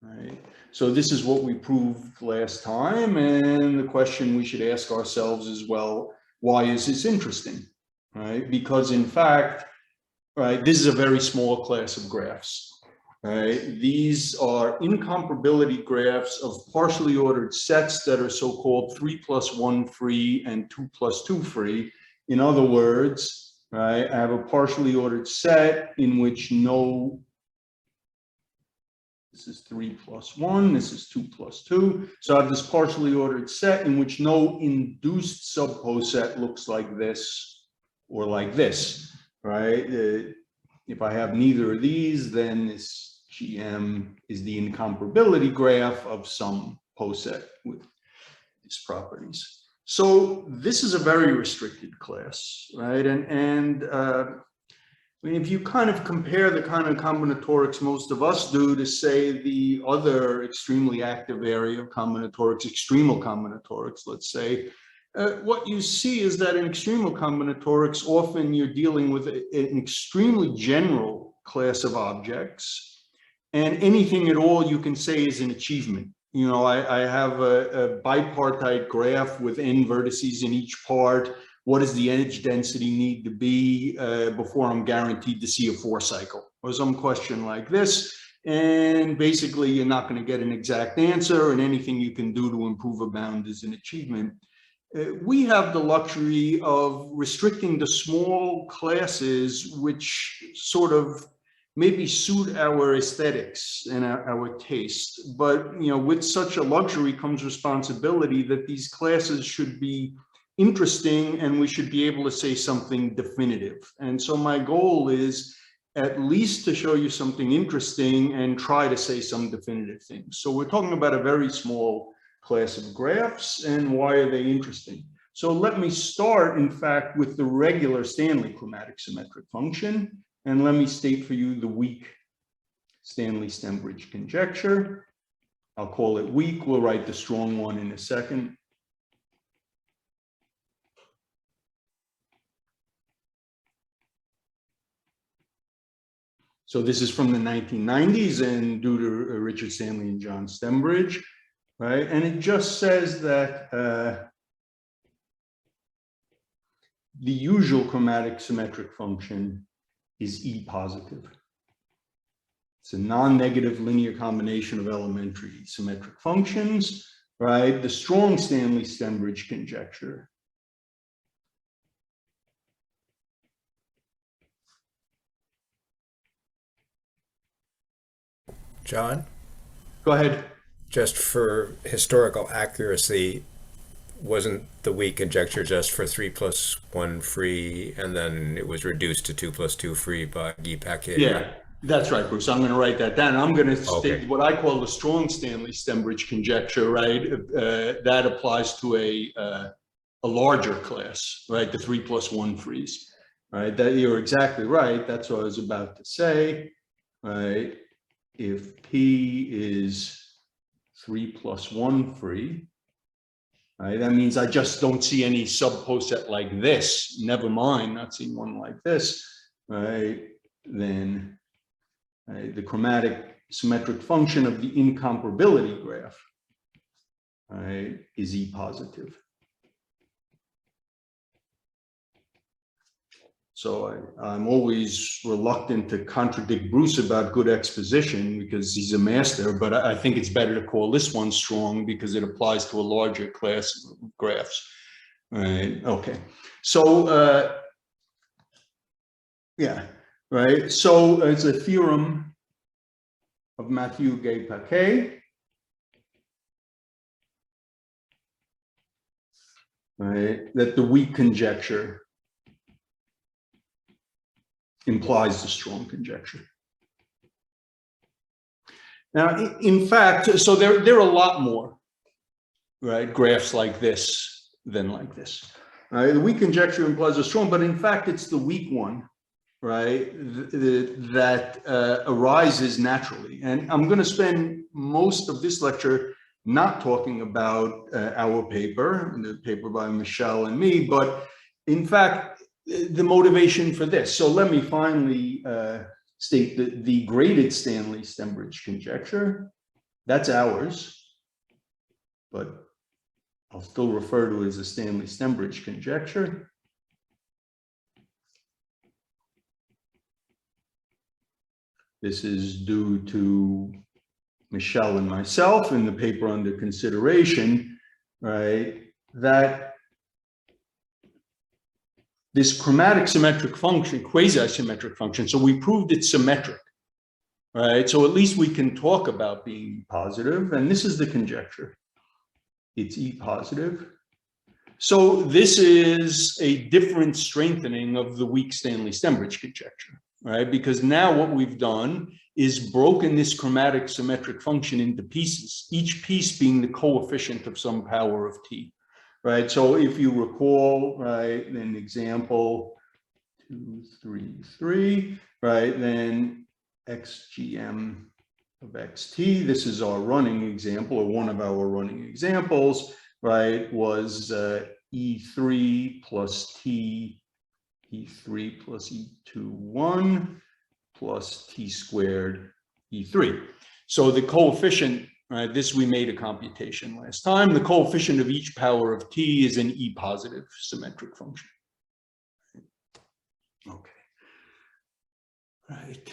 right? So this is what we proved last time, and the question we should ask ourselves is, well, why is this interesting, right? Because in fact, right, this is a very small class of graphs, right? These are incomparability graphs of partially ordered sets that are so-called 3+1 free and 2+2 free. In other words, right, I have a partially ordered set in which no, this is 3+1, this is 2+2. So I have this partially ordered set in which no induced subposet looks like this or like this, right? If I have neither of these, then this GM is the incomparability graph of some poset with these properties. So this is a very restricted class, right? And I mean, if you kind of compare the kind of combinatorics most of us do to, say, the other extremely active area of combinatorics, extremal combinatorics, let's say, what you see is that in extremal combinatorics, often you're dealing with an extremely general class of objects, and anything at all you can say is an achievement. You know, I have a bipartite graph with n vertices in each part. What does the edge density need to be before I'm guaranteed to see a 4-cycle or some question like this? And basically, you're not going to get an exact answer, and anything you can do to improve a bound is an achievement. We have the luxury of restricting to small classes which sort of maybe suit our aesthetics and our taste. But, you know, with such a luxury comes responsibility that these classes should be interesting and we should be able to say something definitive. And so my goal is at least to show you something interesting and try to say some definitive things. So we're talking about a very small class of graphs, and why are they interesting? So let me start, in fact, with the regular Stanley chromatic symmetric function, and let me state for you the weak Stanley-Stembridge conjecture. I'll call it weak. We'll write the strong one in a second. So this is from the 1990s and due to Richard Stanley and John Stembridge, right? And it just says that the usual chromatic symmetric function is E positive. It's a non-negative linear combination of elementary symmetric functions, right? The strong Stanley-Stembridge conjecture. John? Go ahead. Just for historical accuracy, wasn't the weak conjecture just for 3+1 free, and then it was reduced to 2+2 free by IPAC? Yeah, that's right, Bruce. I'm going to write that down. I'm going to state what I call the strong Stanley-Stembridge conjecture, right? That applies to a larger class, right? The 3+1 frees, right? That you're exactly right. That's what I was about to say, right? If P is 3+1 free, right, that means I just don't see any subposet like this. Never mind not seeing one like this, right? Then the chromatic symmetric function of the incomparability graph, right, is E positive. So I'm always reluctant to contradict Bruce about good exposition because he's a master, but I think it's better to call this one strong because it applies to a larger class of graphs. All right, okay. So, yeah, right. So it's a theorem of Mathieu Gay-Paquet, right, that the weak conjecture implies the strong conjecture. Now, in fact, so there are a lot more, right, graphs like this than like this. Right? The weak conjecture implies a strong, but in fact, it's the weak one, right, that arises naturally. And I'm going to spend most of this lecture not talking about our paper, the paper by Michel and me, but in fact, the motivation for this. So let me finally state the graded Stanley-Stembridge conjecture, That's ours, but I'll still refer to it as the Stanley-Stembridge conjecture. This is due to Michelle and myself in the paper under consideration, right? That this chromatic symmetric function, quasi-symmetric function, so we proved it's symmetric, right? So at least we can talk about being positive, and this is the conjecture. It's E positive. So this is a different strengthening of the weak Stanley-Stembridge conjecture, right? Because now what we've done is broken this chromatic symmetric function into pieces, each piece being the coefficient of some power of t, right? So if you recall, right, an example 2, 3, 3, right, then xgm of xt, this is our running example, or one of our running examples, right, was E3 plus T, E3 plus E2, 1 plus T squared E3. So the coefficient, right, this we made a computation last time, the coefficient of each power of T is an E positive symmetric function. Okay. Right.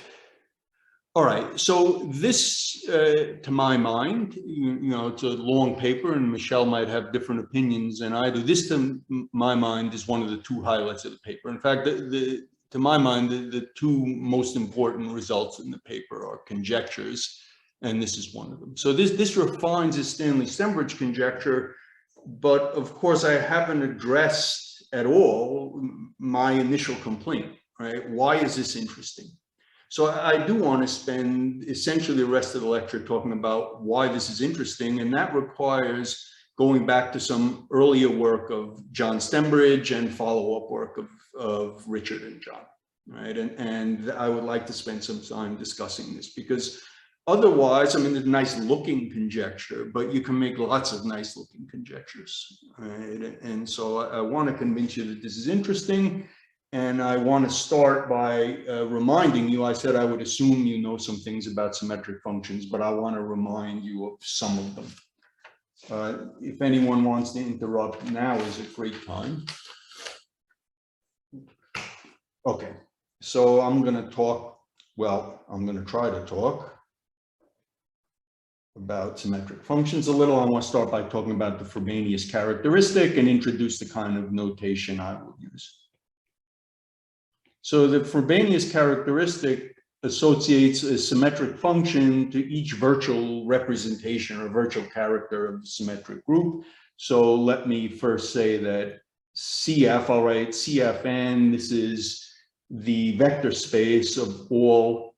All right, so this, to my mind, you know, it's a long paper and Michelle might have different opinions than I do. This, to my mind, is one of the two highlights of the paper. In fact, to my mind, the two most important results in the paper are conjectures, and this is one of them. So this refines the Stanley-Stembridge conjecture, but of course I haven't addressed at all my initial complaint, right? Why is this interesting? So I do want to spend essentially the rest of the lecture talking about why this is interesting, and that requires going back to some earlier work of John Stembridge and follow-up work of Richard and John, right? And I would like to spend some time discussing this, because otherwise, I mean, it's a nice looking conjecture, but you can make lots of nice looking conjectures, right? And so I want to convince you that this is interesting. And I want to start by reminding you, I said I would assume you know some things about symmetric functions, but I want to remind you of some of them. If anyone wants to interrupt, now is a great time. Okay, so I'm going to talk, well, I'm going to try to talk about symmetric functions a little. I want to start by talking about the Frobenius characteristic and introduce the kind of notation I will use. So the Frobenius characteristic associates a symmetric function to each virtual representation or virtual character of the symmetric group. So let me first say that CF, all right, CFN, this is the vector space of all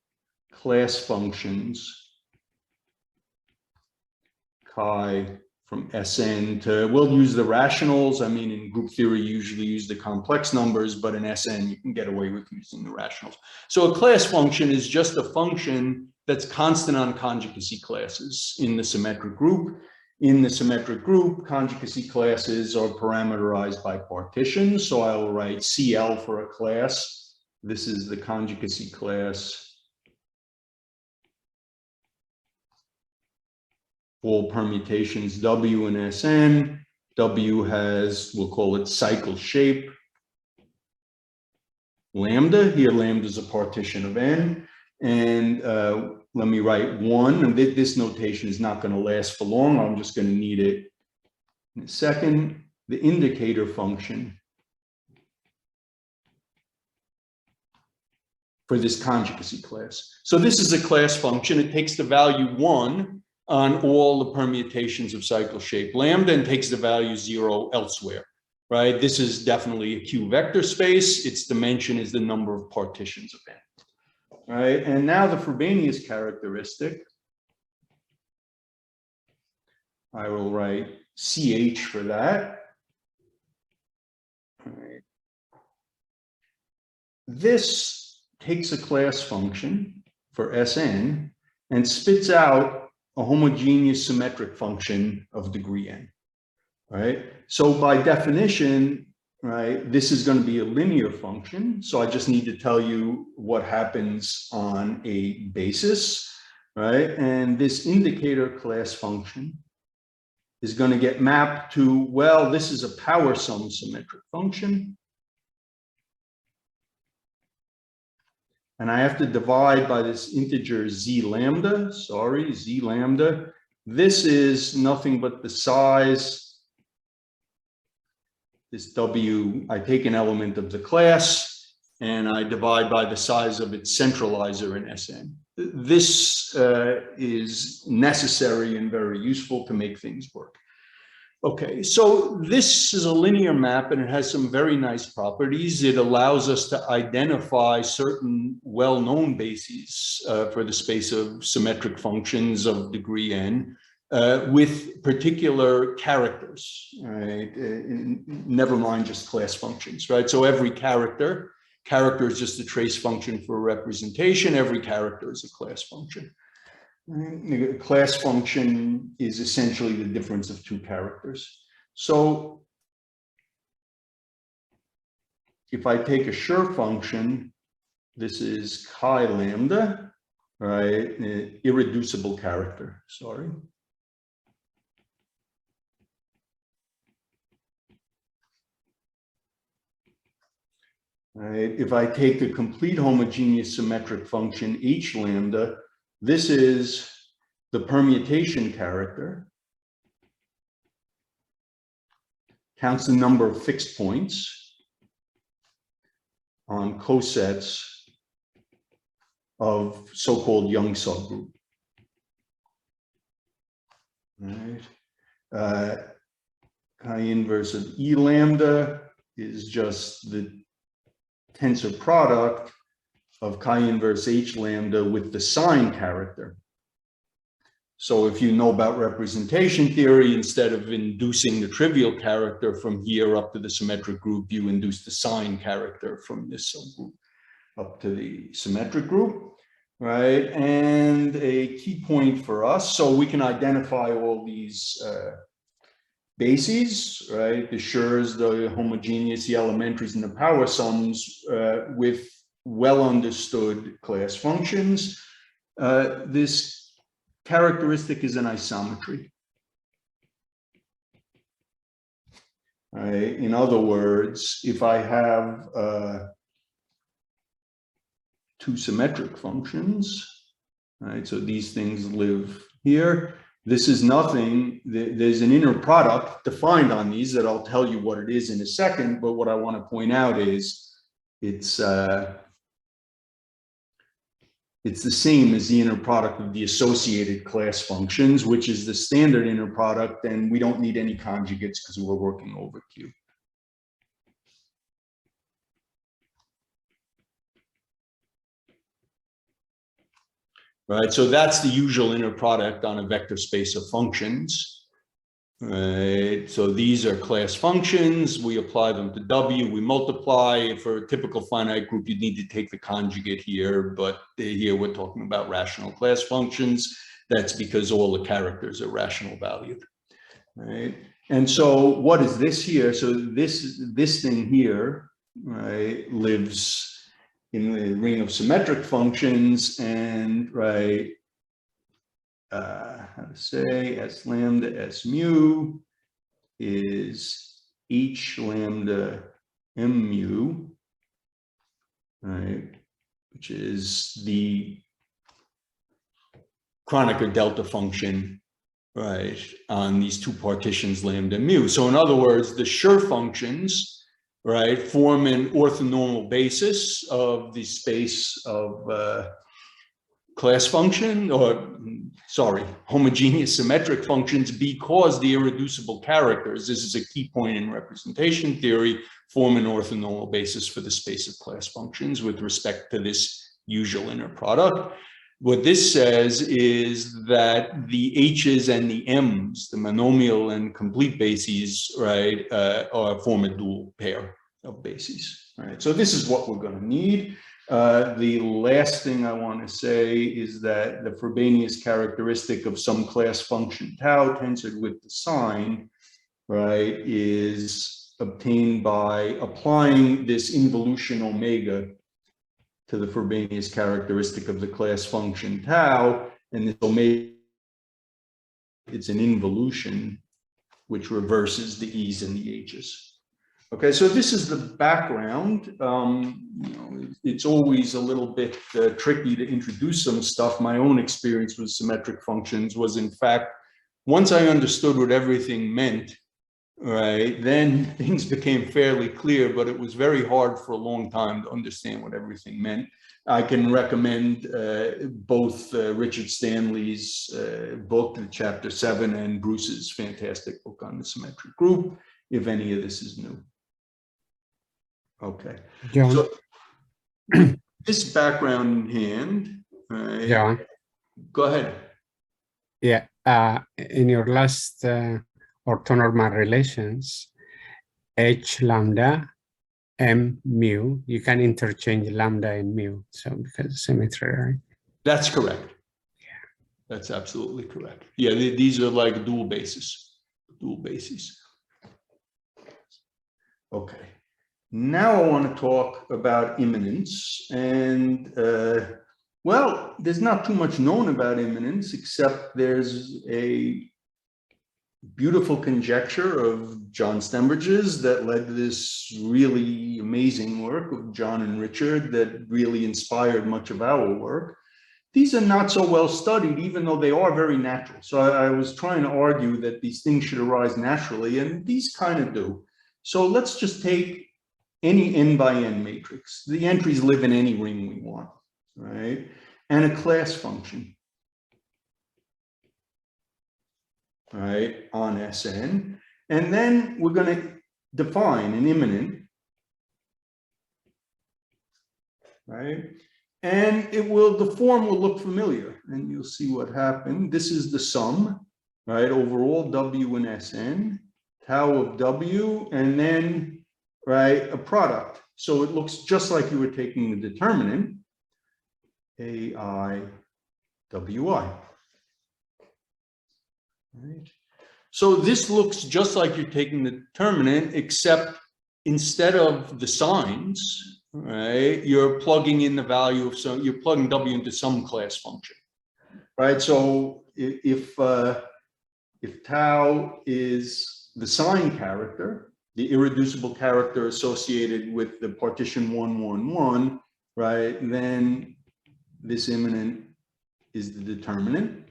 class functions chi from Sn to, we'll use the rationals. I mean, in group theory, you usually use the complex numbers, but in Sn, you can get away with using the rationals. So a class function is just a function that's constant on conjugacy classes in the symmetric group. In the symmetric group, conjugacy classes are parameterized by partitions. So I will write CL for a class. This is the conjugacy class. All permutations W and Sn. W has, we'll call it cycle shape. Lambda, here lambda is a partition of n. And let me write 1. And this notation is not going to last for long. I'm just going to need it in a second. The indicator function for this conjugacy class. So this is a class function. It takes the value 1 on all the permutations of cycle shape lambda and takes the value 0 elsewhere, right? This is definitely a Q vector space. Its dimension is the number of partitions of n, right? And now the Frobenius characteristic, I will write CH for that. All right. This takes a class function for Sn and spits out a homogeneous symmetric function of degree n, right? So by definition, right, this is going to be a linear function. So I just need to tell you what happens on a basis. right? And this indicator class function is going to get mapped to, well, this is a power sum symmetric function. And I have to divide by this integer z lambda, sorry, z lambda. This is nothing but the size, this w, I take an element of the class and I divide by the size of its centralizer in Sn. This is necessary and very useful to make things work. Okay, so this is a linear map and it has some very nice properties. It allows us to identify certain well-known bases for the space of symmetric functions of degree n with particular characters, right? Never mind just class functions, right? So every character is just a trace function for a representation. Every character is a class function. A class function is essentially the difference of two characters. So if I take a Schur function, this is chi lambda, right? Irreducible character, sorry. Right. If I take the complete homogeneous symmetric function h lambda, this is the permutation character, counts the number of fixed points on cosets of so-called Young subgroup. Right. Chi inverse of E lambda is just the tensor product of chi inverse H lambda with the sign character. So if you know about representation theory, instead of inducing the trivial character from here up to the symmetric group, you induce the sign character from this subgroup up to the symmetric group, right? And a key point for us, so we can identify all these bases, right? The Schurs, the homogeneous, the elementaries, and the power sums with well understood class functions. This characteristic is an isometry. Right? In other words, if I have two symmetric functions, right? So these things live here. This is nothing, there's an inner product defined on these that I'll tell you what it is in a second, but what I want to point out is it's the same as the inner product of the associated class functions, which is the standard inner product, and we don't need any conjugates because we're working over Q. Right, so that's the usual inner product on a vector space of functions. Right, so these are class functions. We apply them to W. We multiply. For a typical finite group, you need to take the conjugate here, but here we're talking about rational class functions. That's because all the characters are rational valued. Right, and so what is this here? So this thing here, right, lives in the ring of symmetric functions, and right, how to say, S lambda S mu is H lambda M mu, right, which is the Kronecker delta function, right, on these two partitions lambda mu. So in other words, the Schur functions, right, form an orthonormal basis of the space of class function, or sorry, homogeneous symmetric functions, because the irreducible characters, this is a key point in representation theory, form an orthonormal basis for the space of class functions with respect to this usual inner product. What this says is that the H's and the M's, the monomial and complete bases, right, form a dual pair of bases. Right. So this is what we're going to need. The last thing I want to say is that the Frobenius characteristic of some class function tau tensored with the sign, right, is obtained by applying this involution omega to the Frobenius characteristic of the class function tau, And this omega, it's an involution which reverses the E's and the H's. Okay, so this is the background. It's always a little bit tricky to introduce some stuff. My own experience with symmetric functions was, in fact, once I understood what everything meant, right, then things became fairly clear, but it was very hard for a long time to understand what everything meant. I can recommend both Richard Stanley's book, Chapter 7, and Bruce's fantastic book on the symmetric group, if any of this is new. Okay. John, So this background in hand, right? John, Go ahead. yeah, in your last orthonormal relations, H lambda, M mu, you can interchange lambda and mu, so because of symmetry, right? That's correct. Yeah. That's absolutely correct. Yeah, these are like dual bases. Okay. Now I want to talk about immanence, and well, there's not too much known about immanence, except there's a beautiful conjecture of John Stembridge's that led to this really amazing work of John and Richard that really inspired much of our work. These are not so well studied, even though they are very natural. So I was trying to argue that these things should arise naturally, and these kind of do. So let's just take any n by n matrix. The entries live in any ring we want, right? And a class function, right, on Sn. And then we're going to define an immanent, right? And the form will look familiar, and you'll see what happened. This is the sum, right, overall W and Sn, tau of W, and then, right, a product. So it looks just like you were taking the determinant, AI, WI. Right. So this looks just like you're taking the determinant, except instead of the signs, right, you're plugging in the value of some, you're plugging W into some class function, right? So if tau is the sign character, the irreducible character associated with the partition 1, 1, 1, right, then this immanent is the determinant,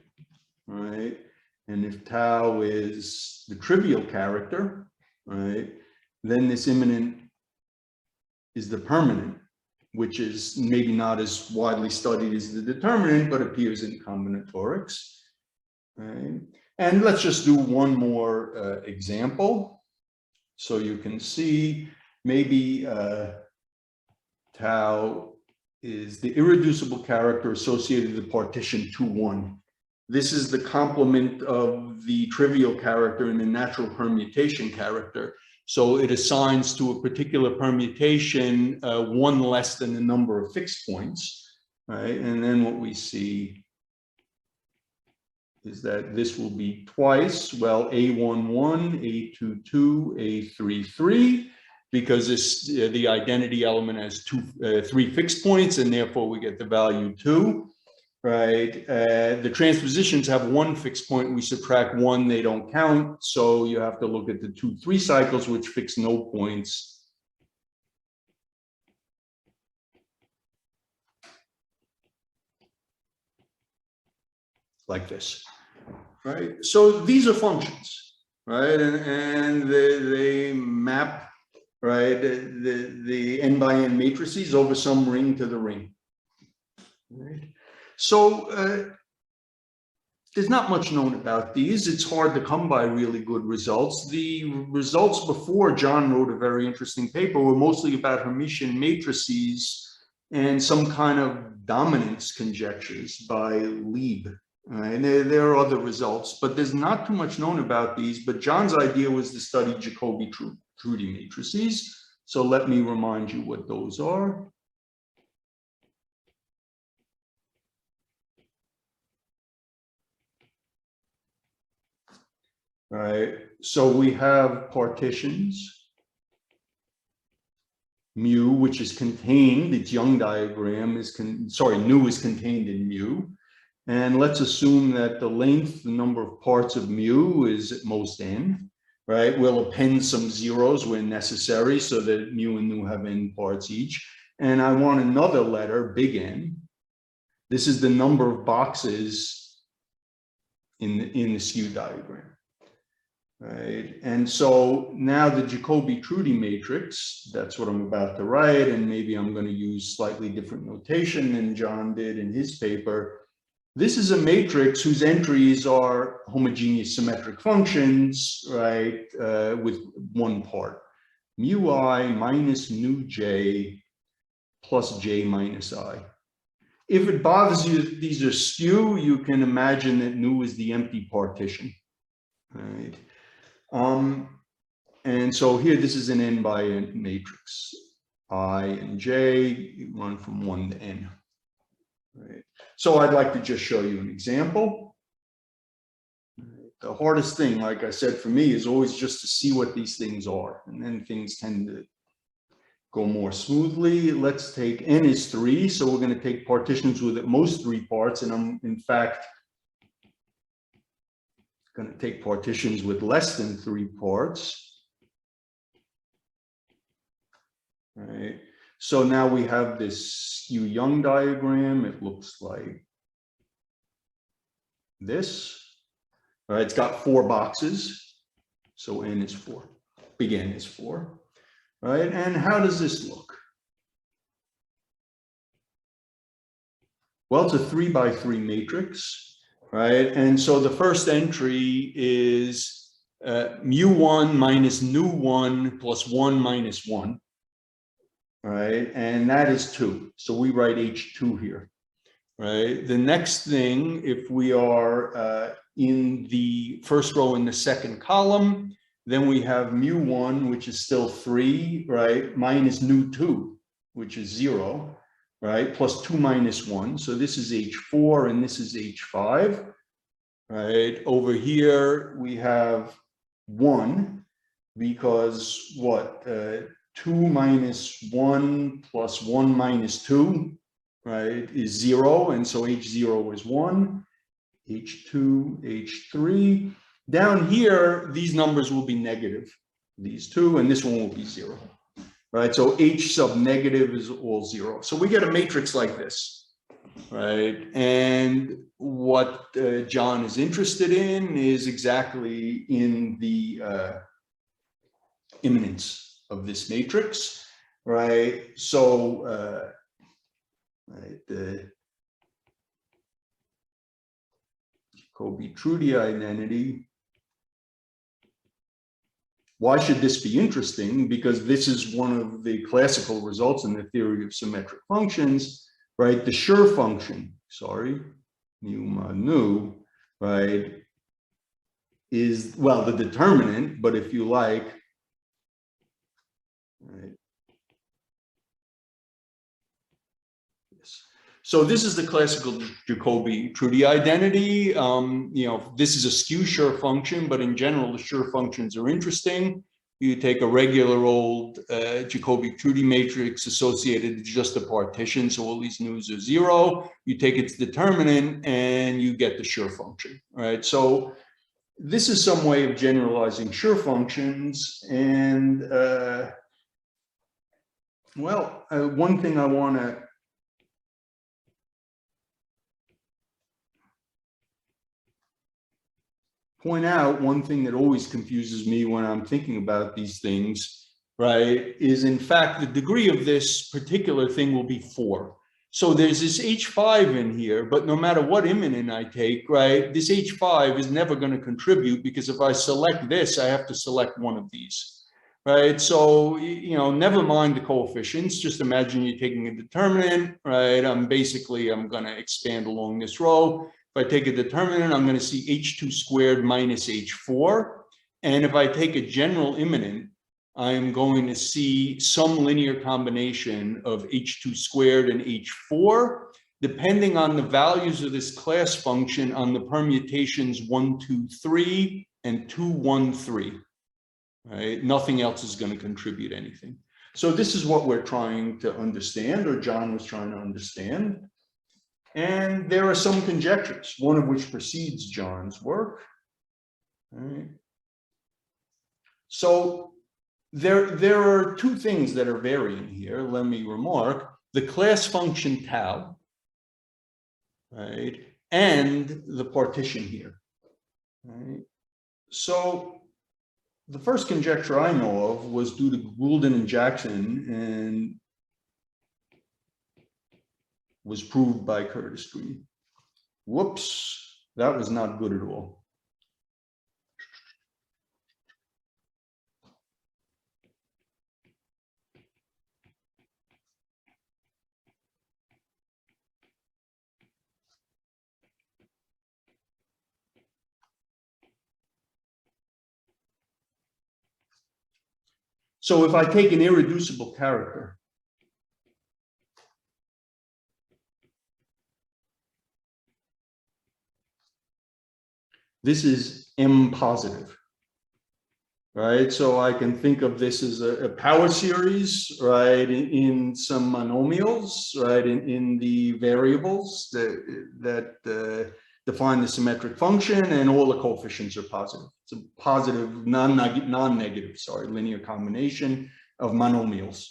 right? And if tau is the trivial character, right, then this immanent is the permanent, which is maybe not as widely studied as the determinant, but appears in combinatorics, right? And let's just do one more example. So you can see maybe tau is the irreducible character associated with the partition 2, 1. This is the complement of the trivial character and the natural permutation character. So it assigns to a particular permutation one less than the number of fixed points, right? And then what we see is that this will be twice, well, A11, A22, A33, because this, the identity element has three fixed points, and therefore we get the value 2, right? The transpositions have one fixed point. We subtract 1, they don't count. So you have to look at the 2, 3 cycles, which fix no points. Like this. Right, so these are functions, right, and they map, right, the n by n matrices over some ring to the ring. Right, so there's not much known about these. It's hard to come by really good results. The results before John wrote a very interesting paper were mostly about Hermitian matrices and some kind of dominance conjectures by Lieb. And there are other results, but there's not too much known about these. But John's idea was to study Jacobi Trudy matrices. So let me remind you what those are. All right, so we have partitions, mu, which is contained, its Young diagram is, nu is contained in mu. And let's assume that the length, the number of parts of mu is at most n, right? We'll append some zeros where necessary so that mu and nu have n parts each. And I want another letter, big N. This is the number of boxes in the skew diagram. Right, and so now the Jacobi-Trudy matrix, that's what I'm about to write, and maybe I'm going to use slightly different notation than John did in his paper. This is a matrix whose entries are homogeneous symmetric functions, right, with one part, mu I minus nu j plus j minus I. If it bothers you that these are skew, you can imagine that nu is the empty partition, right? And so here, this is an n by n matrix. I and j run from 1 to n. Right. So I'd like to just show you an example. The hardest thing, like I said, for me is always just to see what these things are, and then things tend to go more smoothly. Let's take n is 3, so we're going to take partitions with at most 3 parts, and I'm in fact going to take partitions with less than 3 parts. Right. So now we have this skew-Young diagram. It looks like this. All right, it's got 4 boxes, so n is 4. Big N is 4. Right, and how does this look? Well, it's a 3 by 3 matrix. Right, and so the first entry is mu1 minus nu1 plus 1 minus 1, right, and that is 2. So we write h2 here, right? The next thing, if we are in the first row in the second column, then we have mu1, which is still 3, right, minus nu2, which is 0. Right, plus 2 minus 1. So this is h4 and this is h5. Right, over here we have 1 because what? 2 minus 1 plus 1 minus 2, right, is 0. And so h0 is 1, h2, h3. Down here, these numbers will be negative, these 2, and this one will be 0. Right, so h sub negative is all 0. So we get a matrix like this, right? And what John is interested in is exactly in the immanence of this matrix, right? So, right, the Jacobi-Trudy identity. Why should this be interesting? Because this is one of the classical results in the theory of symmetric functions, right? The Schur function, sorry, mu mod nu, right, is, well, the determinant, but if you like, right. So this is the classical Jacobi-Trudy identity. You know, this is a skew Schur function, but in general, the Schur functions are interesting. You take a regular old Jacobi-Trudy matrix associated to just a partition, so all these nu's are 0. You take its determinant and you get the Schur function, right? So this is some way of generalizing Schur functions. And one thing I want to point out, one thing that always confuses me when I'm thinking about these things, right, is in fact the degree of this particular thing will be 4. So there's this h5 in here, but no matter what immanent I take, right, this h5 is never going to contribute, because if I select this, I have to select one of these, right? So, you know, never mind the coefficients, just imagine you're taking a determinant, right? I'm going to expand along this row. If I take a determinant, I'm going to see h2 squared minus h4. And if I take a general immanent, I'm going to see some linear combination of h2 squared and h4, depending on the values of this class function on the permutations 1, 2, 3 and 2, 1, 3. Right? Nothing else is going to contribute anything. So this is what we're trying to understand, or John was trying to understand. And there are some conjectures, one of which precedes John's work. All right. So there are two things that are varying here. Let me remark: the class function tau, right, and the partition here. Right. So the first conjecture I know of was due to Goulden and Jackson, and was proved by Curtis Green. Whoops, that was not good at all. So if I take an irreducible character, this is M positive, right? So I can think of this as a power series, right, in some monomials, right, in the variables that define the symmetric function, and all the coefficients are positive. It's a positive, non-negative, linear combination of monomials,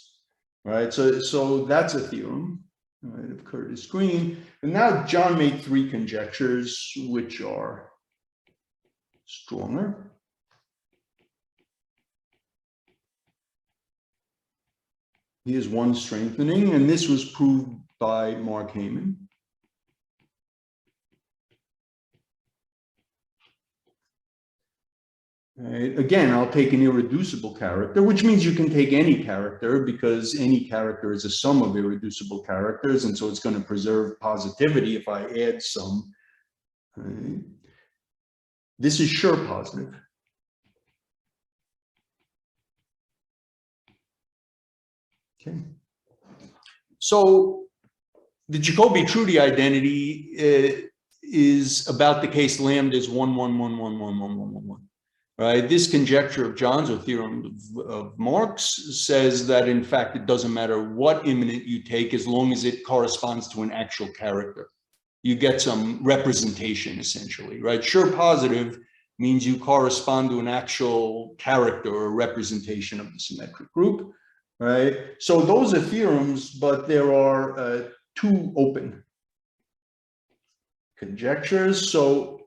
right? So that's a theorem, right, of Curtis Green. And now John made three conjectures, which are stronger. Here's one strengthening, and this was proved by Mark Heyman. Right. Again, I'll take an irreducible character, which means you can take any character, because any character is a sum of irreducible characters, and so it's going to preserve positivity if I add some. Right. This is sure positive. Okay. So the Jacobi-Trudy identity is about the case lambda is 1, 1, 1, 1, 1, 1, 1, 1, 1. Right. This conjecture of John's, or theorem of Mark's, says that in fact it doesn't matter what immanent you take as long as it corresponds to an actual character. You get some representation essentially, right? Sure positive means you correspond to an actual character or representation of the symmetric group, right? So those are theorems, but there are two open conjectures. So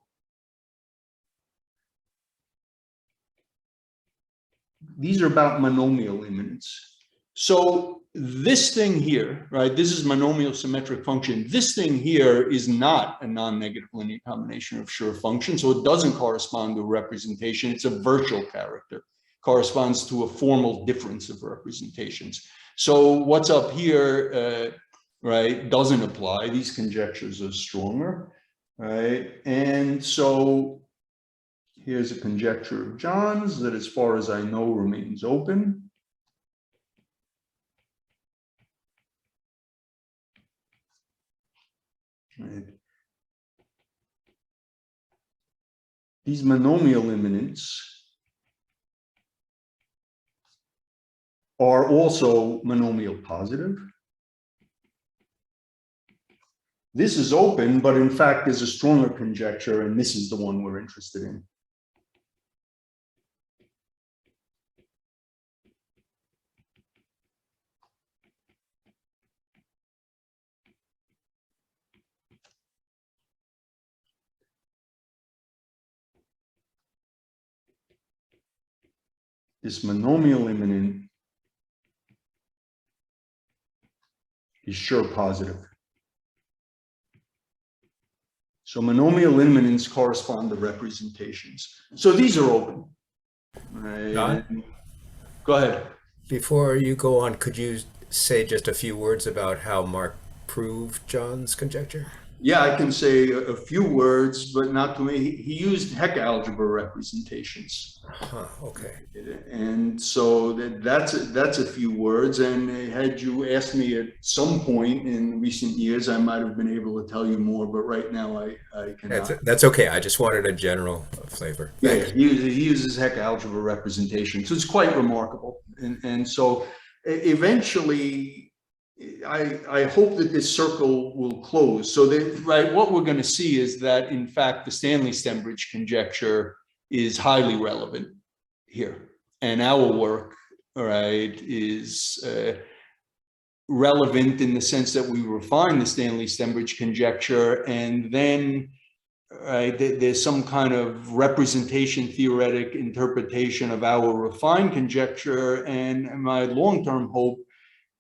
these are about monomial immanence. So this thing here, right, this is monomial symmetric function. This thing here is not a non-negative linear combination of sure functions, so it doesn't correspond to a representation. It's a virtual character, corresponds to a formal difference of representations. So what's up here, right, doesn't apply. These conjectures are stronger, right? And so here's a conjecture of John's that, as far as I know, remains open. Right. These monomial immanents are also monomial positive. This is open, but in fact there's a stronger conjecture, and this is the one we're interested in. This monomial immanent is sure positive. So monomial immanents correspond to representations. So these are open. Right? John? Go ahead. Before you go on, could you say just a few words about how Mark proved John's conjecture? Yeah, I can say a few words, but not too many. He used Heck algebra representations. Okay. And so that's a few words. And had you asked me at some point in recent years, I might have been able to tell you more. But right now, I cannot. That's okay. I just wanted a general flavor. Yeah, he uses Heck algebra representation, so it's quite remarkable. And so eventually, I hope that this circle will close. So that, right, what we're going to see is that, in fact, the Stanley-Stembridge conjecture is highly relevant here. And our work, right, is relevant in the sense that we refine the Stanley-Stembridge conjecture, and then there's some kind of representation theoretic interpretation of our refined conjecture. And my long-term hope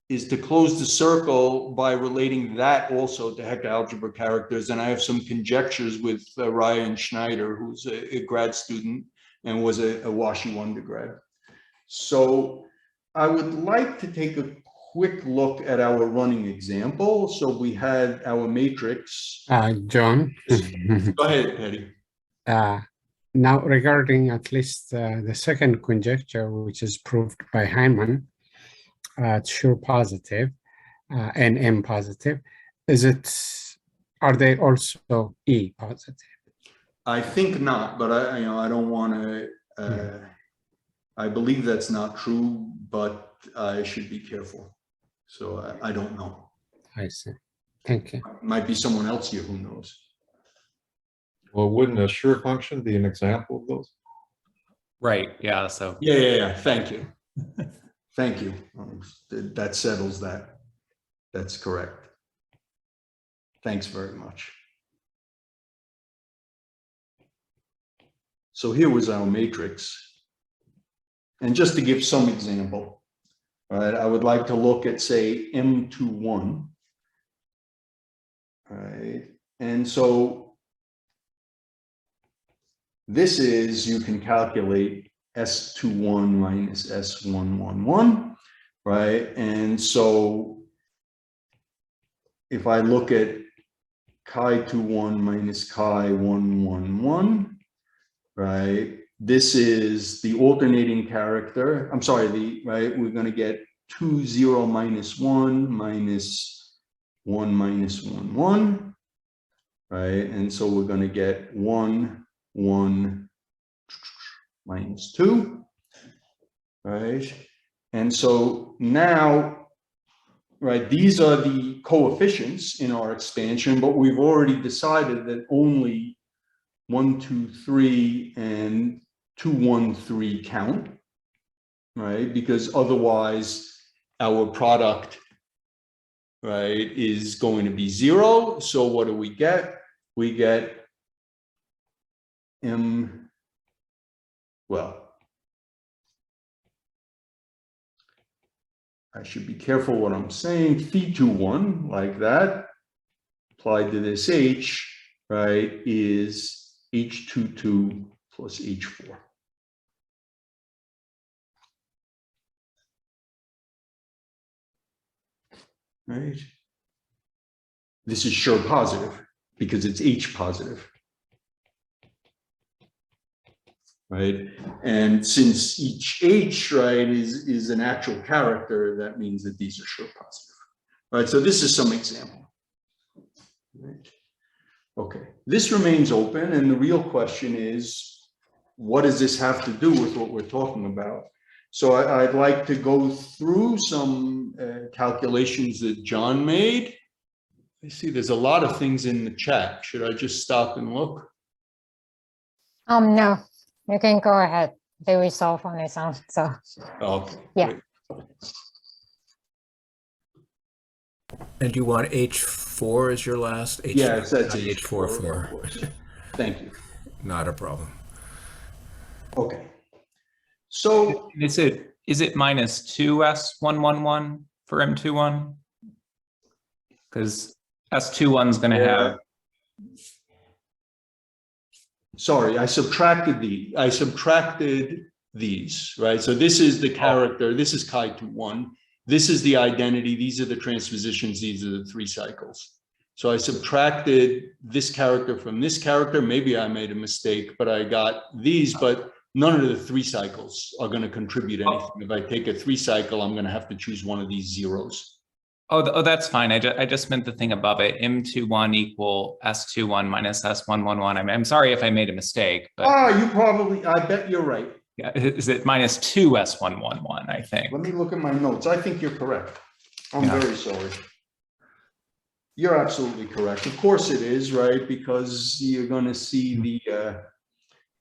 is to close the circle by relating that also to Hecke algebra characters. And I have some conjectures with Ryan Schneider, who's a grad student and was a WashU undergrad. So I would like to take a quick look at our running example. So we had our matrix. John. Go ahead, Patty. Now, regarding at least the second conjecture, which is proved by Hyman, it's sure positive and M positive. Are they also E positive? I think not, but I don't want to. I believe that's not true, but I should be careful. So I don't know. I see. Thank you. Might be someone else here who knows. Well, wouldn't a sure function be an example of those? Right. Yeah. So Yeah. Thank you. Thank you. That settles that. That's correct. Thanks very much. So here was our matrix. And just to give some example, right, I would like to look at, say, M21. Right. And so this is, you can calculate S21 minus S111, right? And so if I look at chi21 minus chi111, right? This is the alternating character. I'm sorry, right? We're going to get 2, 0 minus 1 minus 1 minus 1, 1, right? And so we're going to get 1, 1 minus 2, right? And so now, right, these are the coefficients in our expansion, but we've already decided that only 1, 2, 3 and 2, 1, 3 count, right? Because otherwise our product, right, is going to be 0. So what do we get? We get M, well, I should be careful what I'm saying. Phi21, like that, applied to this H, right, is H22 plus H4. Right. This is sure positive because it's H positive. Right. And since each H, right, is an actual character, that means that these are sure positive. Right. So this is some example. Right. Okay. This remains open. And the real question is, what does this have to do with what we're talking about? So I'd like to go through some calculations that John made. I see there's a lot of things in the chat. Should I just stop and look? No, you can go ahead. They will solve on its own. So Okay. Yeah. Great. And you want H4 as your last? Yes, that's H4. of course. Thank you. Not a problem. Okay. So is it minus 2S111 for M21? Because S21 is going to have. Sorry, I subtracted these, right? So this is the character, this is chi21, this is the identity, these are the transpositions, these are the 3 cycles. So I subtracted this character from this character. Maybe I made a mistake, but I got these, but none of the 3 cycles are going to contribute anything. If I take a 3 cycle, I'm going to have to choose one of these zeros. Oh, that's fine. I just meant the thing above it. M21 equal S21 minus S111. I'm sorry if I made a mistake. But you probably, I bet you're right. yeah, is it minus 2 S111, I think. Let me look at my notes. I think you're correct. I'm Yeah. very sorry. You're absolutely correct. Of course it is, right? Because you're going to see the,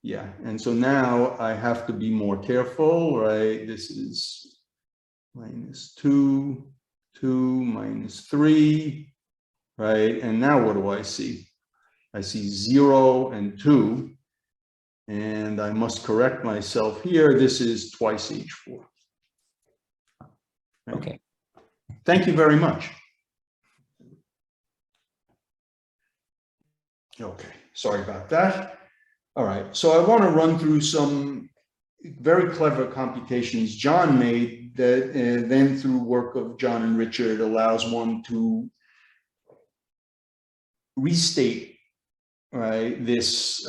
yeah. And so now I have to be more careful, right? This is minus 2, 2, minus 3, right? And now what do I see? I see 0 and 2. And I must correct myself here. This is twice H4. Right? Okay. Thank you very much. Okay, sorry about that. All right, so I want to run through some very clever computations John made that then through work of John and Richard allows one to restate, right, this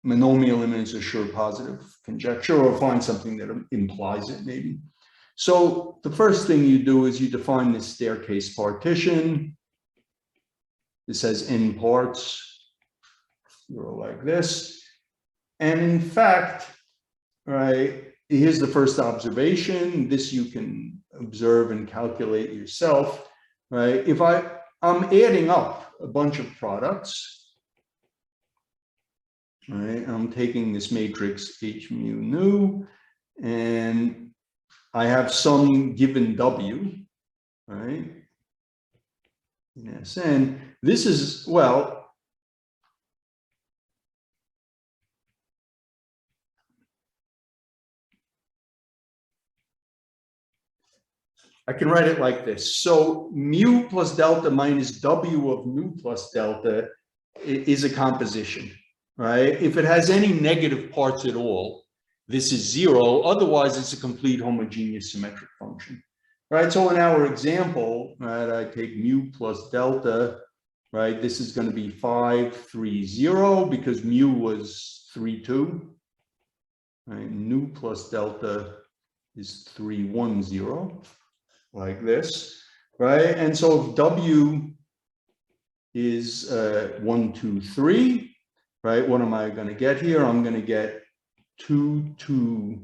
monomial imminence assured positive conjecture, or find something that implies it maybe. So the first thing you do is you define this staircase partition. This has n parts, like this. And in fact, right, here's the first observation. This you can observe and calculate yourself, right? If I'm adding up a bunch of products, right? I'm taking this matrix H mu nu, and I have some given W, right? Yes, and this is, well, I can write it like this. So mu plus delta minus W of mu plus delta is a composition, right? If it has any negative parts at all, this is 0. Otherwise, it's a complete homogeneous symmetric function, right? So in our example, right, I take mu plus delta, right? This is going to be 5, 3, 0 because mu was 3, 2, right? Nu plus delta is 3, 1, 0. Like this, right? And so if W is 1, 2, 3, right? What am I going to get here? I'm going to get 2, 2,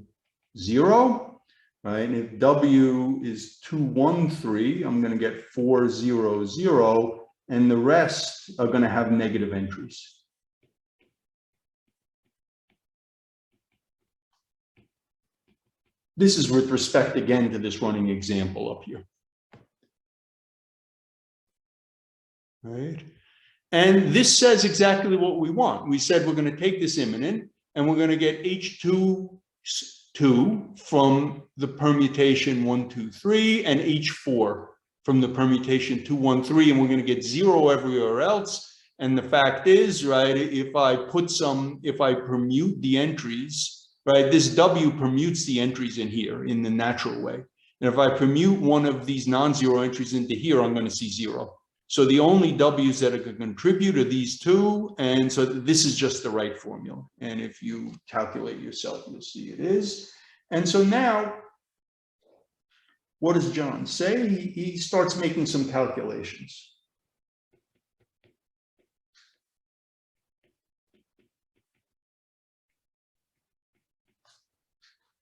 0, right? And if W is 2, 1, 3, I'm going to get 4, 0, 0, and the rest are going to have negative entries. This is with respect again to this running example up here. Right? And this says exactly what we want. We said we're going to take this imminent and we're going to get H2 from the permutation 1, 2, 3 and H4 from the permutation 2, 1, 3, and we're going to get 0 everywhere else. And the fact is, right, if I permute the entries, right, this W permutes the entries in here in the natural way. And if I permute one of these non-zero entries into here, I'm going to see 0. So the only W's that it could contribute are these two. And so this is just the right formula. And if you calculate yourself, you'll see it is. And so now, what does John say? He starts making some calculations.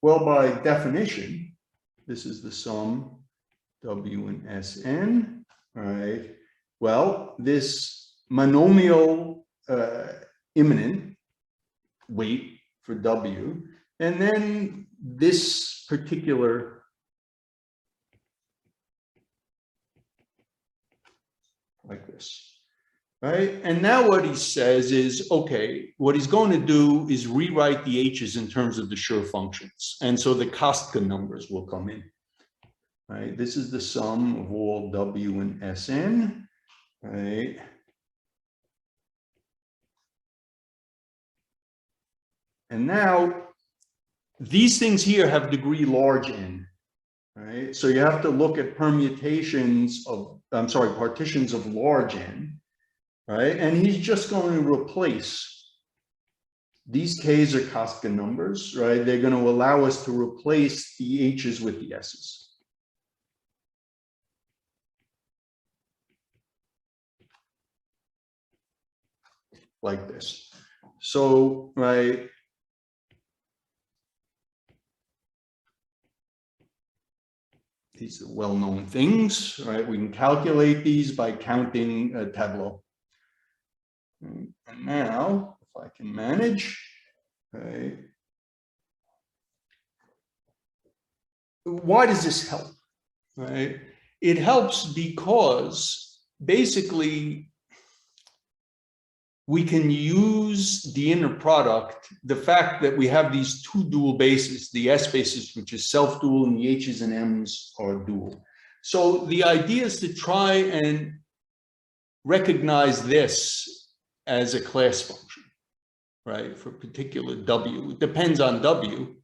Well, by definition, this is the sum W and Sn, right? Well, this monomial imminent weight for W, and then this particular, like this. Right? And now what he says is, okay, what he's going to do is rewrite the H's in terms of the Schur functions. And so the Kostka numbers will come in. Right? This is the sum of all W and Sn. Right? And now these things here have degree large n. Right? So you have to look at partitions of large n. Right, and he's just going to replace these K's are Kostka numbers, right? They're going to allow us to replace the H's with the S's. Like this. So, right, These are well-known things, right? We can calculate these by counting a tableau. And now, if I can manage, right? Why does this help, right? It helps because basically we can use the inner product, the fact that we have these two dual bases, the S basis, which is self-dual, and the H's and M's are dual. So the idea is to try and recognize this as a class function, right? For particular W. It depends on W,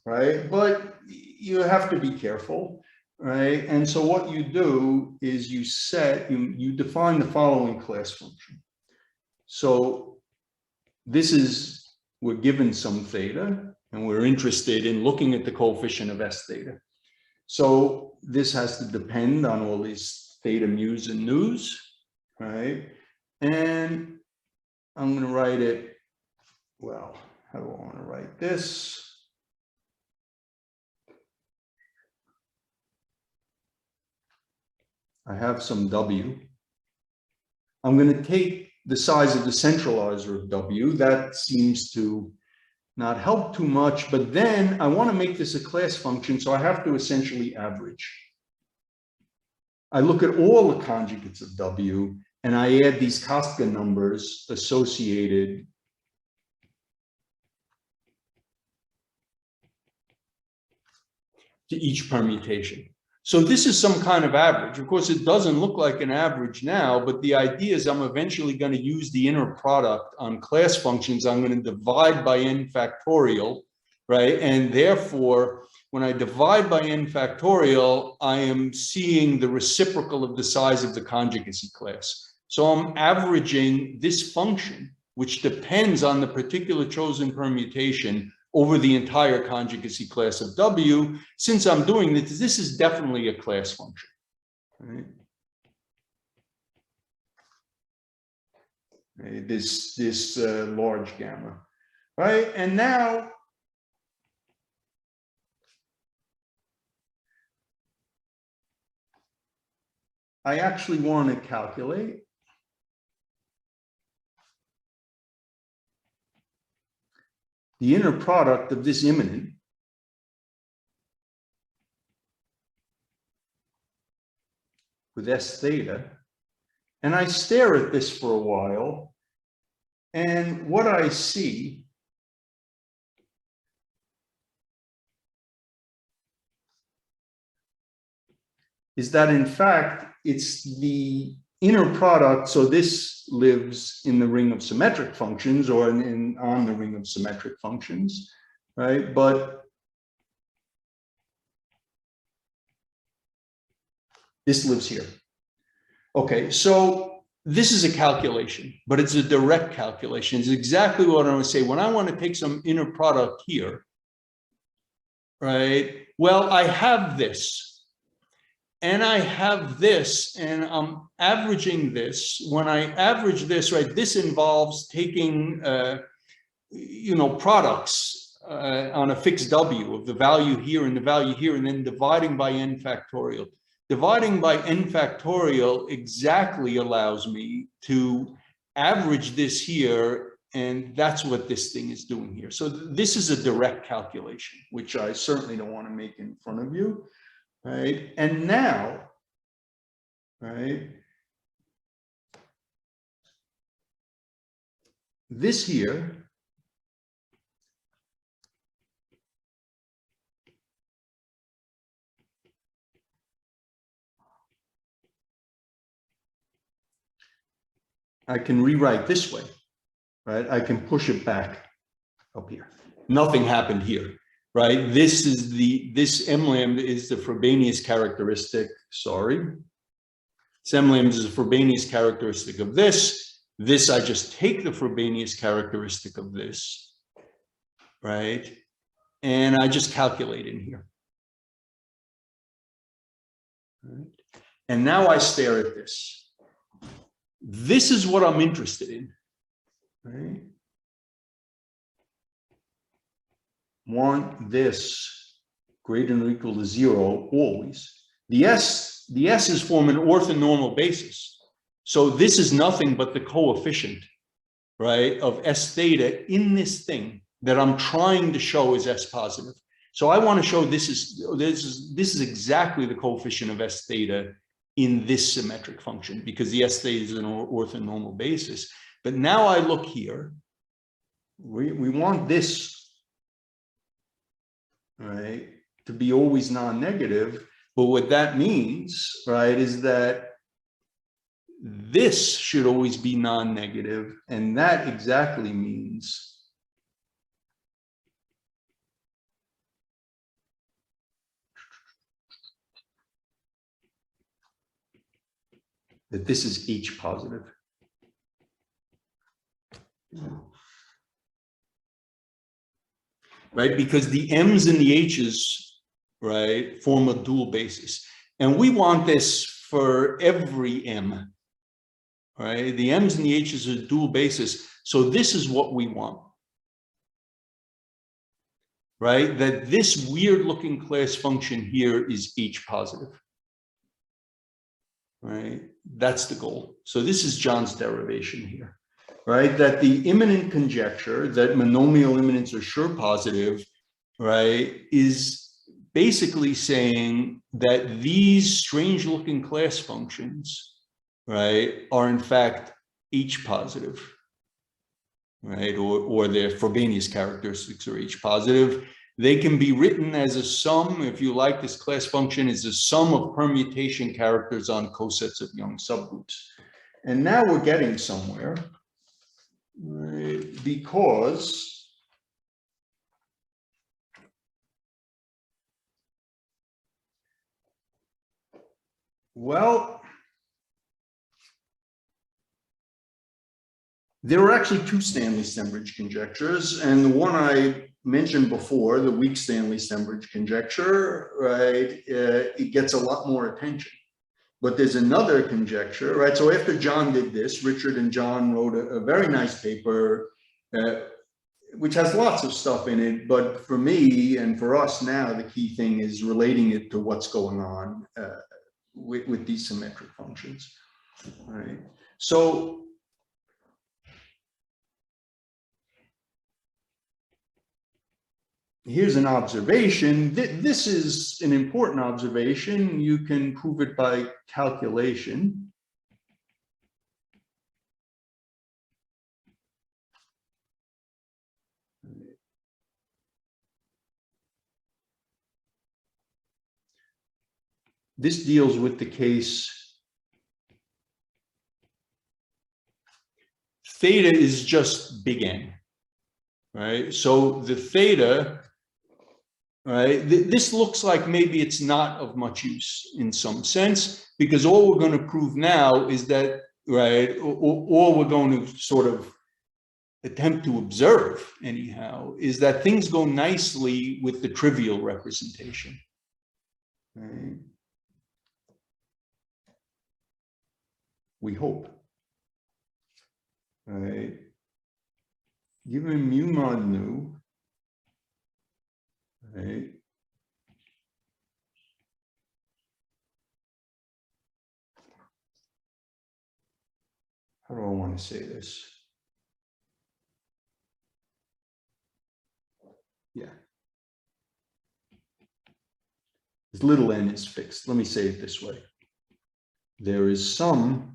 right? But you have to be careful, right? And so what you do is you define the following class function. So this is, we're given some theta, and we're interested in looking at the coefficient of S theta. So this has to depend on all these theta mu's and nu's, right? And I'm going to write it, well, how do I want to write this? I have some W. I'm going to take the size of the centralizer of W. That seems to not help too much, but then I want to make this a class function, so I have to essentially average. I look at all the conjugates of W, and I add these Koska numbers associated to each permutation. So this is some kind of average. Of course, it doesn't look like an average now, but the idea is I'm eventually going to use the inner product on class functions. I'm going to divide by n factorial, right? And therefore, when I divide by n factorial, I am seeing the reciprocal of the size of the conjugacy class. So I'm averaging this function, which depends on the particular chosen permutation over the entire conjugacy class of W. Since I'm doing this, this is definitely a class function. Right? This large gamma, right? And now I actually want to calculate the inner product of this immanent with S theta. And I stare at this for a while. And what I see is that, in fact, it's the inner product. So this lives in the ring of symmetric functions, or on the ring of symmetric functions, right? But this lives here. Okay, so this is a calculation, but it's a direct calculation. It's exactly what I want to say. When I want to take some inner product here, right? Well, I have this. And I have this, and I'm averaging this. When I average this, right, this involves taking, products on a fixed W of the value here and the value here, and then dividing by n factorial. Dividing by n factorial exactly allows me to average this here, and that's what this thing is doing here. So this is a direct calculation, which I certainly don't want to make in front of you. Right, and now, right, this here I can rewrite this way, right? I can push it back up here. Nothing happened here. Right, this M lambda is the Frobenius characteristic. Sorry, this M lambda is the Frobenius characteristic of this. This I just take the Frobenius characteristic of this, right, and I just calculate in here. Right? And now I stare at this. This is what I'm interested in. Right? Want this greater than or equal to 0 always. The S's form an orthonormal basis. So this is nothing but the coefficient, right, of S theta in this thing that I'm trying to show is S positive. So I want to show this is exactly the coefficient of S theta in this symmetric function, because the S theta is an orthonormal basis. But now I look here, we want this, right, to be always non-negative. But what that means, right, is that this should always be non-negative, and that exactly means that this is H positive. Right, because the M's and the H's, right, form a dual basis. And we want this for every M, right? The M's and the H's are dual basis. So this is what we want, right? That this weird looking class function here is H positive, right? That's the goal. So this is John's derivation here, right? That the immanent conjecture that monomial immanents are sure positive, right, is basically saying that these strange looking class functions, right, are in fact H positive, right, or their Frobenius characteristics are H positive. They can be written as a sum, if you like, this class function is a sum of permutation characters on cosets of Young subgroups. And now we're getting somewhere, right, because well, there are actually two Stanley-Stembridge conjectures, and the one I mentioned before, the weak Stanley-Stembridge conjecture, right, it gets a lot more attention. But there's another conjecture, right? So after John did this, Richard and John wrote a very nice paper, which has lots of stuff in it. But for me and for us now, the key thing is relating it to what's going on with these symmetric functions, right? So here's an observation. This is an important observation. You can prove it by calculation. This deals with the case theta is just big N, right? So the theta, right, this looks like maybe it's not of much use in some sense, because all we're going to prove now is that, right, all we're going to sort of attempt to observe anyhow is that things go nicely with the trivial representation, right? We hope, right? Given mu mod nu, right? How do I want to say this? Yeah. This little n is fixed. Let me say it this way. There is some,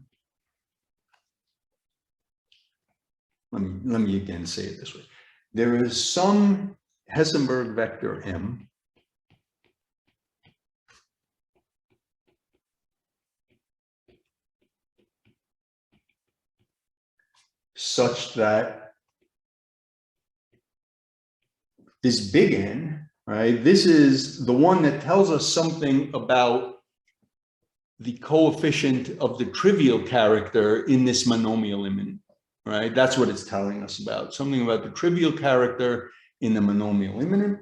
let me again say it this way. There is some Hessenberg vector M such that this big N, right, this is the one that tells us something about the coefficient of the trivial character in this monomial immanent, right? That's what it's telling us about. Something about the trivial character in the monomial immanent,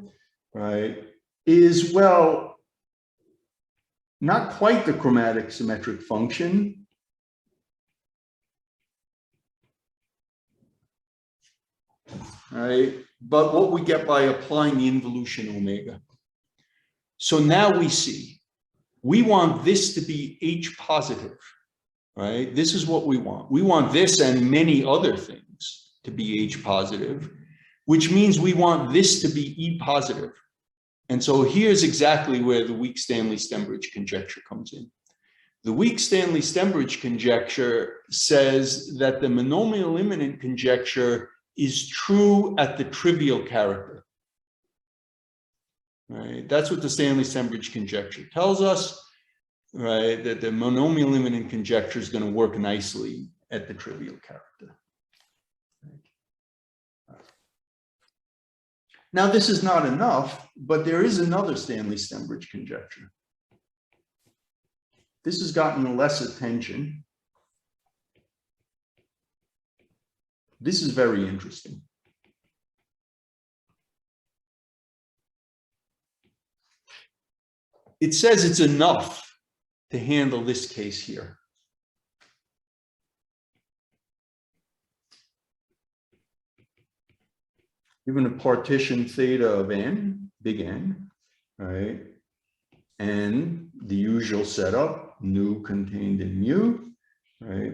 right, is, well, not quite the chromatic symmetric function, right, but what we get by applying the involution omega. So now we see, we want this to be H positive, right? This is what we want. We want this and many other things to be H positive, which means we want this to be E positive. And so here's exactly where the weak Stanley-Stembridge conjecture comes in. The weak Stanley-Stembridge conjecture says that the monomial immanent conjecture is true at the trivial character. Right? That's what the Stanley-Stembridge conjecture tells us, right? That the monomial immanent conjecture is going to work nicely at the trivial character. Now, this is not enough, but there is another Stanley-Stembridge conjecture. This has gotten less attention. This is very interesting. It says it's enough to handle this case here. Given a partition theta of n, big N, right? And the usual setup, nu contained in mu, right?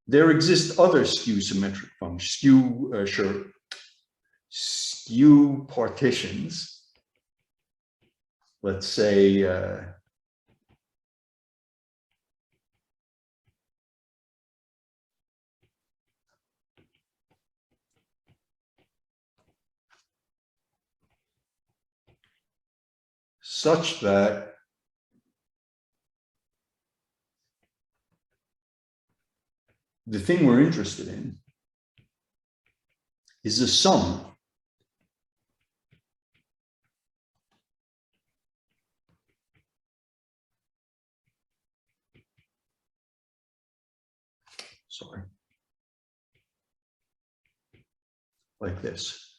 There exist other skew symmetric functions, skew partitions. Let's say such that the thing we're interested in is the sum like this.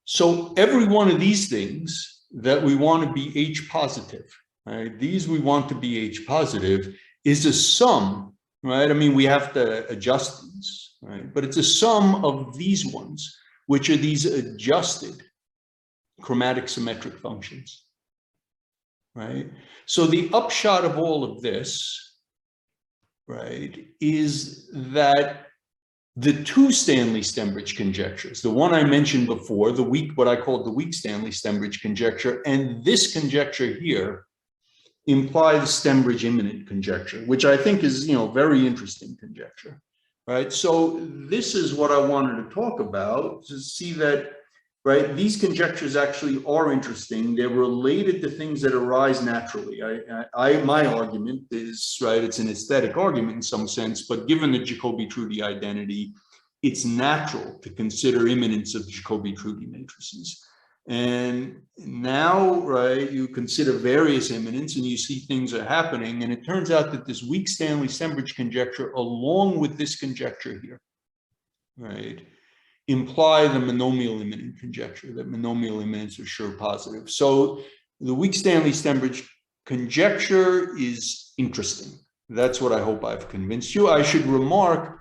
So every one of these things that we want to be H positive, right? These we want to be H positive is a sum, right? I mean, we have to adjust these, right? But it's a sum of these ones, which are these adjusted chromatic symmetric functions, right? So the upshot of all of this, right, is that the two Stanley-Stembridge conjectures, the one I mentioned before, the weak, what I called the weak Stanley-Stembridge conjecture, and this conjecture here imply the Stembridge immanent conjecture, which I think is, you know, very interesting conjecture, right? So this is what I wanted to talk about, to see that, right, these conjectures actually are interesting. They're related to things that arise naturally. My argument is, right, it's an aesthetic argument in some sense, but given the Jacobi-Trudy identity, it's natural to consider immanence of Jacobi-Trudy matrices. And now, right, you consider various immanence and you see things are happening. And it turns out that this weak Stanley-Stembridge conjecture, along with this conjecture here, right, imply the monomial immanent conjecture, that monomial immanents are sure positive. So the weak Stanley-Stembridge conjecture is interesting. That's what I hope I've convinced you. I should remark,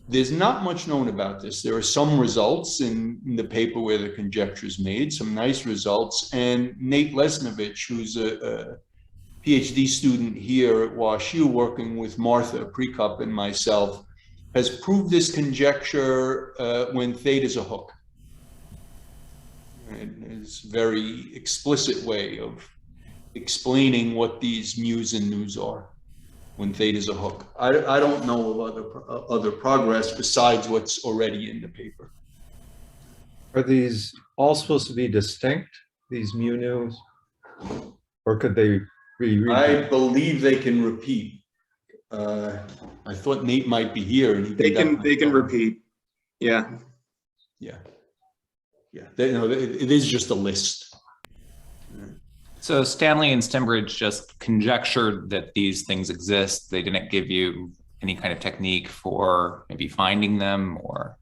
there's not much known about this. There are some results in the paper where the conjecture is made, some nice results. And Nate Lesnovich, who's a PhD student here at WashU, working with Martha Prekup and myself, has proved this conjecture when theta is a hook. And it's a very explicit way of explaining what these mu's and nu's are when theta is a hook. I don't know of other progress besides what's already in the paper. Are these all supposed to be distinct, these mu nu's? Or could they be I believe they can repeat. I thought Nate might be here, and they can repeat. Yeah. Yeah. It is just a list. So Stanley and Stembridge just conjectured that these things exist. They didn't give you any kind of technique for maybe finding them, or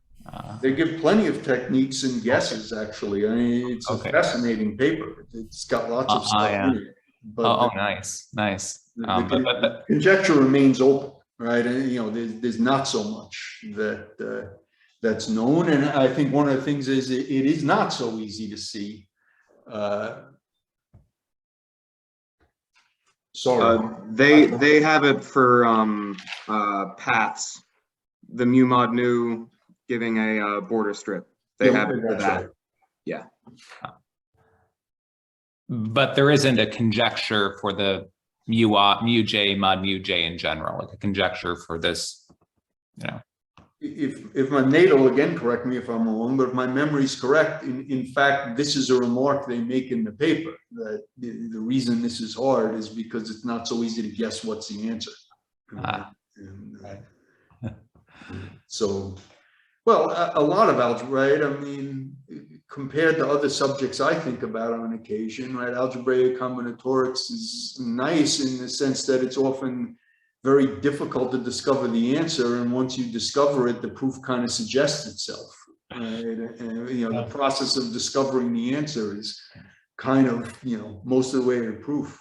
they give plenty of techniques and guesses. Actually, I mean, it's a fascinating paper. It's got lots of stuff in it. But nice. The conjecture remains open, right? And you know, there's not so much that that's known, and I think one of the things is it is not so easy to see Sorry. They have it for paths. The mu mod nu giving a border strip. They have it for That's that. right. Yeah. But there isn't a conjecture for the mu j mod mu j in general, like a conjecture for this, you know. If my natal, again, correct me if I'm wrong, but if my memory is correct, in fact, this is a remark they make in the paper, that the reason this is hard is because it's not so easy to guess what's the answer. So, well, a lot of algebra, right? I mean, compared to other subjects I think about on occasion, right? Algebraic combinatorics is nice in the sense that it's often very difficult to discover the answer, and once you discover it, the proof kind of suggests itself, right? And you know, the process of discovering the answer is kind of, you know, most of the way to proof.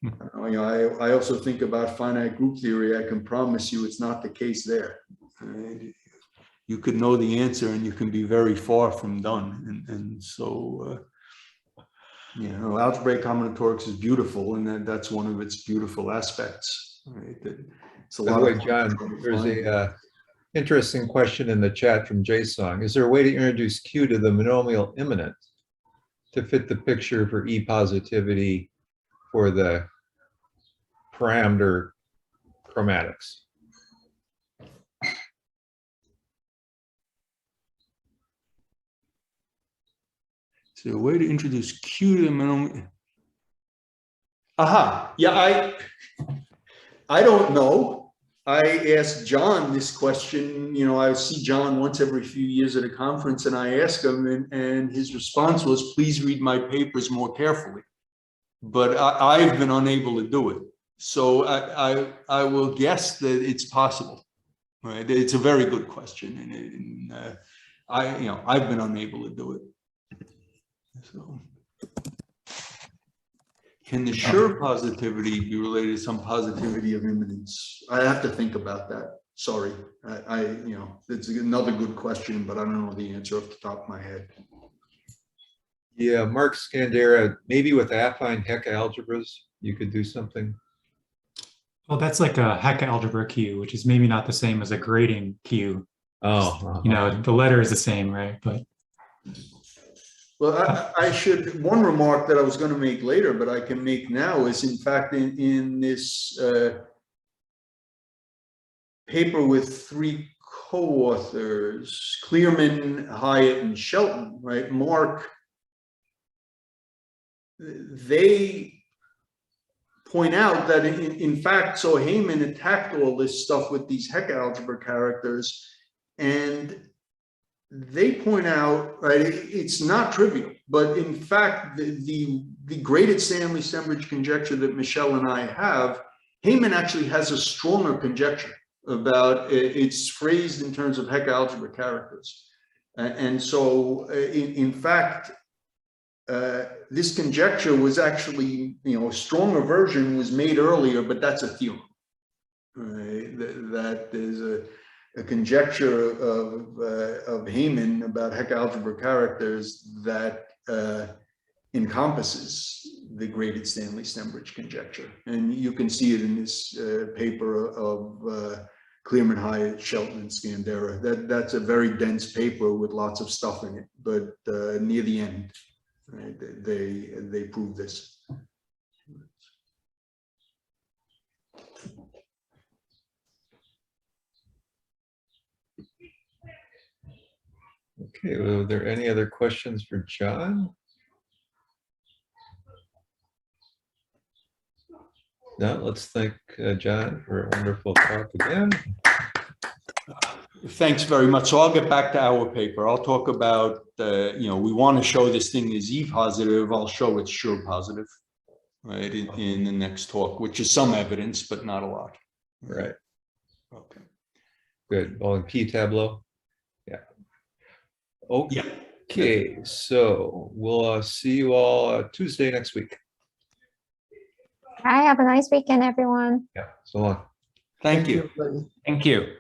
You know, I also think about finite group theory. I can promise you it's not the case there. Right? You could know the answer and you can be very far from done, and so you know, algebraic combinatorics is beautiful, and that's one of its beautiful aspects. Right. It's a By lot the way, of John, there's a interesting question in the chat from JSON. Is there a way to introduce Q to the monomial imminent to fit the picture for E positivity for the parameter chromatics? So a way to introduce Q to the monomial. Aha, yeah, I don't know. I asked John this question. You know, I see John once every few years at a conference, and I ask him, and his response was, please read my papers more carefully. But I've been unable to do it. So I will guess that it's possible. Right? It's a very good question, and I've been unable to do it. So. Can the sure positivity be related to some positivity of imminence? I have to think about that. Sorry, you know, it's another good question, but I don't know the answer off the top of my head. Yeah, Mark Scandera, maybe with affine Hecke algebras, you could do something. Well, that's like a Hecke algebra Q, which is maybe not the same as a grading Q. Oh, You know, the letter is the same, right? But well, I should, one remark that I was going to make later, but I can make now is, in fact, in this paper with 3 co-authors, Clearman, Hyatt, and Shelton, right? Mark, they point out that in fact, so Heyman attacked all this stuff with these Hecke algebra characters, and they point out, right, it's not trivial, but in fact, the graded Stanley-Stembridge conjecture that Michelle and I have, Heyman actually has a stronger conjecture about it's phrased in terms of Hecke algebra characters. And so, in fact, this conjecture was actually, you know, a stronger version was made earlier, but that's a theorem, right? That is a conjecture of Heyman about Hecke algebra characters that encompasses the graded Stanley-Stembridge conjecture. And you can see it in this paper of Clearman, Hyatt, Shelton, and Scandera. That's a very dense paper with lots of stuff in it, but near the end, right, they prove this. okay. Well, are there any other questions for John? No, let's thank John for a wonderful talk again. Thanks very much. So I'll get back to our paper. I'll talk about, you know, we want to show this thing is E positive. I'll show it's sure positive, right, in the next talk, which is some evidence, but not a lot. Right. Okay. Good. All in P tableau. Yeah. Okay. Yeah. Okay. So we'll see you all Tuesday next week. Bye. Have a nice weekend, everyone. Yeah. So long. Thank you. thank you.